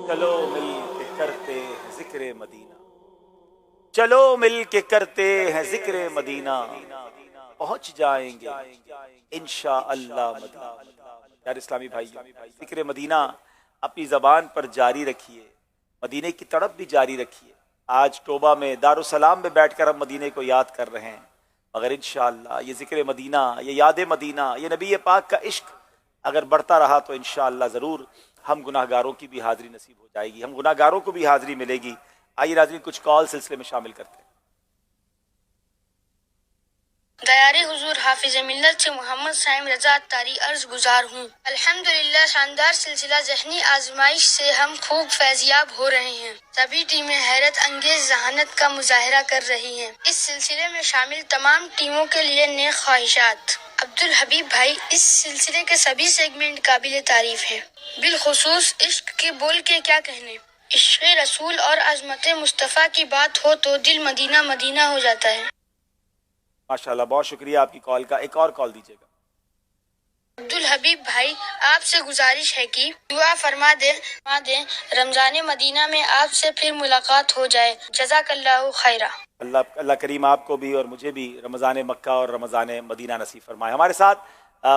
चलो मिल के करते हैं जिक्र मदीना, चलो मिल के करते हैं जिक्र मदीना, पहुंच जाएंगे इंशाअल्लाह मदीना। यार इस्लामी भाई, जिक्र मदीना अपनी ज़बान पर जारी रखिए, मदीने की तड़प भी जारी रखिए। आज तोबा में दारुसलाम में बैठकर हम मदीने को याद कर रहे हैं, मगर इंशाअल्लाह ये जिक्र मदीना, ये याद मदीना, ये नबी पाक का इश्क अगर बढ़ता रहा तो इंशाअल्लाह ज़रूर हम गुनाहगारों की भी हाज़िरी नसीब हो जाएगी, हम गुनाहगारों को भी हाज़िरी मिलेगी। आइए नाज़रीन, कुछ कॉल सिलसिले में शामिल करते हैं। दयारे हुजूर हाफिज मिल्लत से मोहम्मद साइम रजा तारी अर्ज गुजार हूँ। अल्हम्दुलिल्लाह शानदार सिलसिला ज़हनी आजमाइश से हम खूब फैजियाब हो रहे हैं। सभी टीमें हैरत अंगेज जहानत का मुजाहरा कर रही हैं। इस सिलसिले में शामिल तमाम टीमों के लिए नेक ख्वाहिशात। अब्दुल हबीब भाई, इस सिलसिले के सभी सेगमेंट काबिल तारीफ हैं, बिलखुसूस इश्क के बोल के क्या कहने। इश्क़ रसूल और अज़मत मुस्तफ़ा की बात हो तो दिल मदीना मदीना हो जाता है। माशाल्लाह, बहुत शुक्रिया आपकी कॉल का। एक और कॉल दीजिएगा। अब्दुल हबीब भाई, आपसे गुजारिश है कि दुआ फरमा दें रमजान मदीना में आपसे फिर मुलाकात हो जाए। जज़ाकल्लाहु खैरा। अल्लाह करीम आपको भी और मुझे भी रमज़ान मक्का और रमज़ान मदीना नसीब फरमाए। हमारे साथ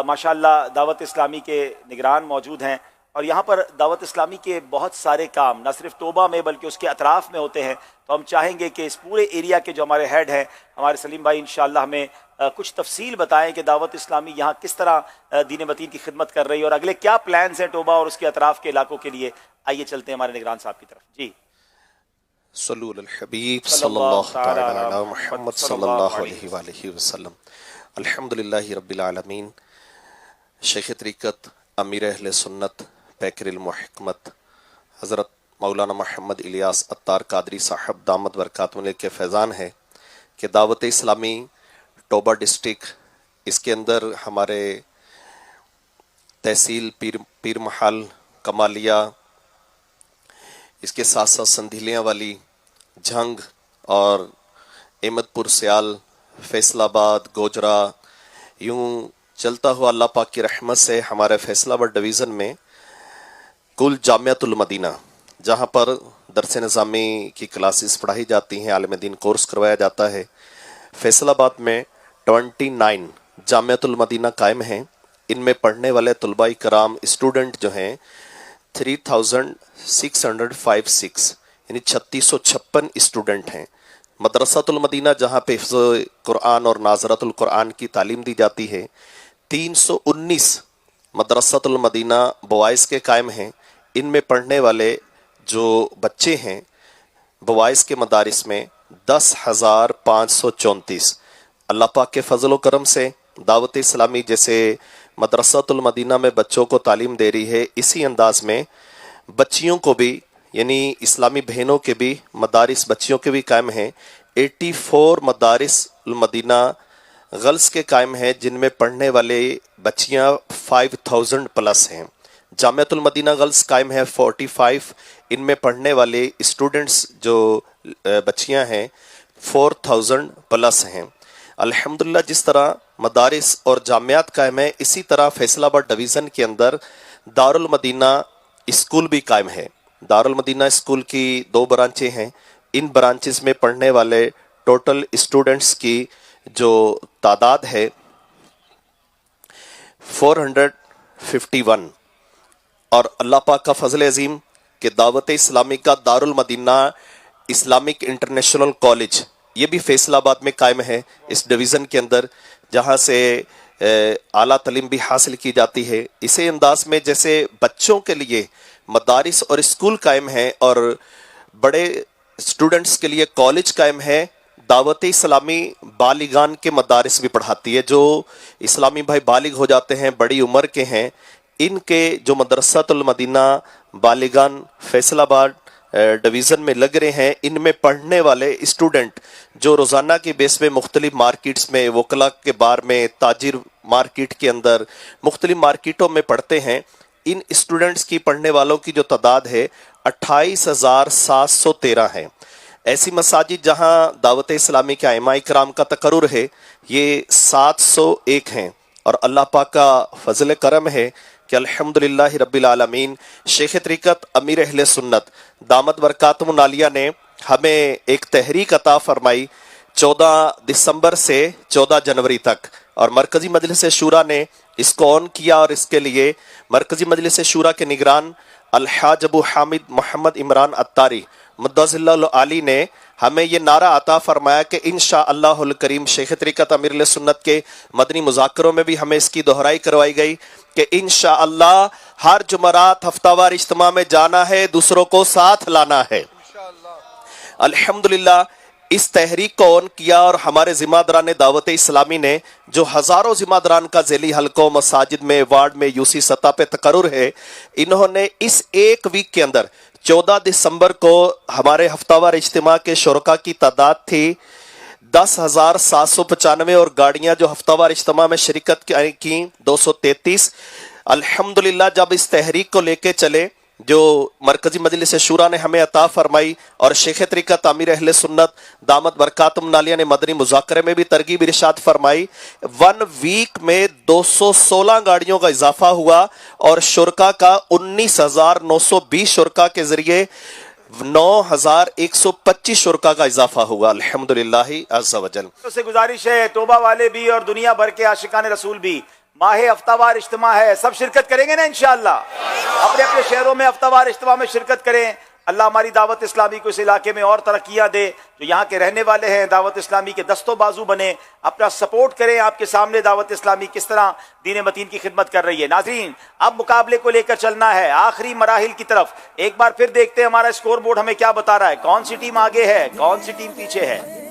माशाल्लाह दावत इस्लामी के निगरान मौजूद हैं और यहाँ पर दावत इस्लामी के बहुत सारे काम न सिर्फ तोबा में बल्कि उसके अतराफ़ में होते हैं। तो हम चाहेंगे कि इस पूरे एरिया के जो हमारे हेड हैं, हमारे सलीम भाई, इंशाअल्लाह हमें कुछ तफसील बताएं कि दावत इस्लामी यहाँ किस तरह दीन मतीन की खिदमत कर रही है और अगले क्या प्लान्स हैं तोबा और उसके अतराफ़ के इलाकों के लिए। आइए चलते हैं हमारे निगरान साहब की तरफ। जी, सल्लु अलल हबीब सल्लल्लाहु तआला अला मुहम्मद सल्लल्लाहु अलैहि वसल्लम। अल्हम्दुलिल्लाहि रब्बिल आलमीन। शेख तरीक़त अमीर अहले सुन्नत पैकर मुहकमत हज़रत मौलाना मोहम्मद इलियास अत्तार कादरी साहब दामद बरकातुहुल के फैज़ान है कि दावत इस्लामी टोबा डिस्ट्रिक्ट, इसके अंदर हमारे तहसील पीर महल कमालिया, इसके साथ साथ संधीलियाँ वाली, झंग और अहमदपुर सियाल, फैसलाबाद, गोजरा, यूँ चलता हुआ अल्लाह पाक की रहमत से हमारे फैसलाबाद डिवीज़न में कुल जामियातुल मदीना, जहाँ पर दरस निज़ामी की क्लासेस पढ़ाई जाती हैं, आलिम दीन कोर्स करवाया जाता है, फैसलाबाद में 29 जामियातुल मदीना कायम हैं। इनमें पढ़ने वाले तलबा कराम स्टूडेंट जो हैं 3656 यानी 3656 स्टूडेंट हैं। मदरसातुल मदीना, जहाँ पे हिफ्ज़ कुरान और नाज़रतुल कुरान की तालीम दी जाती है, 319 मदरसातुल मदीना बवाइस के कायम हैं। इनमें पढ़ने वाले जो बच्चे हैं बवाइस के मदारिस में 10,534। अल्लाह पाक के फजल व करम से दावत इस्लामी जैसे मदरसातुल मदीना में बच्चों को तालीम दे रही है, इसी अंदाज में बच्चियों को भी, यानी इस्लामी बहनों के भी मदारिस बच्चियों के भी कायम हैं। 84 मदारिस मदीना गर्ल्स के कायम हैं, जिनमें पढ़ने वाले बच्चियां 5000 प्लस हैं। जामियातुल मदीना गर्ल्स कायम है 45, इनमें पढ़ने वाले स्टूडेंट्स जो बच्चियां हैं 4000 प्लस हैं। अल्हम्दुलिल्लाह, जिस तरह मदारिस और जामियात कायम है, इसी तरह फैसलाबाद डिवीज़न के अंदर दारुल मदीना स्कूल भी कायम है। दारुल मदीना स्कूल की 2 ब्रांचें हैं। इन ब्रांचेस में पढ़ने वाले टोटल स्टूडेंट्स की जो तादाद है 451। और अल्लाह पाक का फजल अजीम कि दावत इस्लामी का Darul Madina Islamic international college, ये भी फैसलाबाद में कायम है इस डिवीज़न के अंदर, जहाँ से आला तालीम भी हासिल की जाती है। इसी अंदाज में जैसे बच्चों के लिए मदारिस और स्कूल कायम है और बड़े स्टूडेंट्स के लिए कॉलेज कायम है, दावत इस्लामी बालिगान के मदारिस भी पढ़ाती है। जो इस्लामी भाई बालिग हो जाते हैं, बड़ी उम्र के हैं, इनके जो मदरसातुल मदीना बालिगान फैसलाबाद डिवीज़न में लग रहे हैं, इनमें पढ़ने वाले स्टूडेंट जो रोज़ाना की बेस पे मुख्तलिफ मार्केट्स में, वकला के बार में, ताजिर मार्केट के अंदर मुख्तलिफ मार्केटों में पढ़ते हैं, इन स्टूडेंट्स की पढ़ने वालों की जो तादाद है 28,713 है। ऐसी मसाजिद जहाँ दावत इस्लामी के आइमा इकराम का तकर्रुर है, ये 701 हैं। और अल्लाह पाक का फजल करम है کہ الحمدللہ رب العالمین شیخ طریقت امیر اہل سنت دامت برکاتہم العالیہ نے ہمیں ایک تحریک عطا فرمائی 14 دسمبر سے 14 جنوری تک، اور مرکزی مجلس شورا نے اس کو آن کیا، اور اس کے لیے مرکزی مجلس شورا کے نگران الحاج ابو حامد محمد عمران اتاری مدعز اللہ العالی نے ہمیں یہ نعرہ عطا فرمایا کہ انشاءاللہ الکریم شیخ طریقت امیر اہل سنت کے مدنی مذاکروں میں بھی ہمیں اس کی دہرائی کروائی گئی کہ انشاءاللہ ہر جمعرات ہفتہ وار اجتماع میں جانا ہے، دوسروں کو ساتھ لانا ہے۔ الحمدللہ اس تحریک کو آن کیا، اور ہمارے ذمہ داران دعوت اسلامی نے جو ہزاروں ذمہ داران کا ذیلی حلقوں، مساجد میں، وارڈ میں، یوسی سطح پہ تقرر ہے، انہوں نے اس ایک ویک کے اندر 14 دسمبر کو ہمارے ہفتہ وار اجتماع کے شرکا کی تعداد تھی 10,795، اور گاڑیاں جو ہفتہ وار اجتماع میں شرکت کی 233۔ الحمدللہ جب اس تحریک کو لے کے چلے جو مرکزی مجلس شورا نے ہمیں عطا فرمائی، اور شیخ طریقت امیر اہل سنت دامت برکاتہم العالیہ نے مدنی مذاکرے میں بھی ترغیب ارشاد فرمائی، 1 ویک میں 216 گاڑیوں کا اضافہ ہوا، اور شرکا کا 19,920 شرکا کے ذریعے 9,125 شرکا کا اضافہ ہوا، الحمدللہ عز وجل۔ سے گزارش ہے توبہ والے بھی اور دنیا بھر کے عاشقان رسول بھی، ماہ ہفتہ وار اجتماع ہے، سب شرکت کریں گے نا انشاءاللہ؟ اپنے اپنے شہروں میں ہفتہ وار اجتماع میں شرکت کریں۔ اللہ ہماری دعوت اسلامی کو اس علاقے میں اور ترقیاں دے، جو یہاں کے رہنے والے ہیں دعوت اسلامی کے دست و بازو بنے، اپنا سپورٹ کریں۔ آپ کے سامنے دعوت اسلامی کس طرح دین متین کی خدمت کر رہی ہے۔ ناظرین، اب مقابلے کو لے کر چلنا ہے آخری مراحل کی طرف۔ ایک بار پھر دیکھتے ہیں ہمارا اسکور بورڈ ہمیں کیا بتا رہا ہے، کون سی ٹیم آگے ہے، کون سی ٹیم پیچھے ہے۔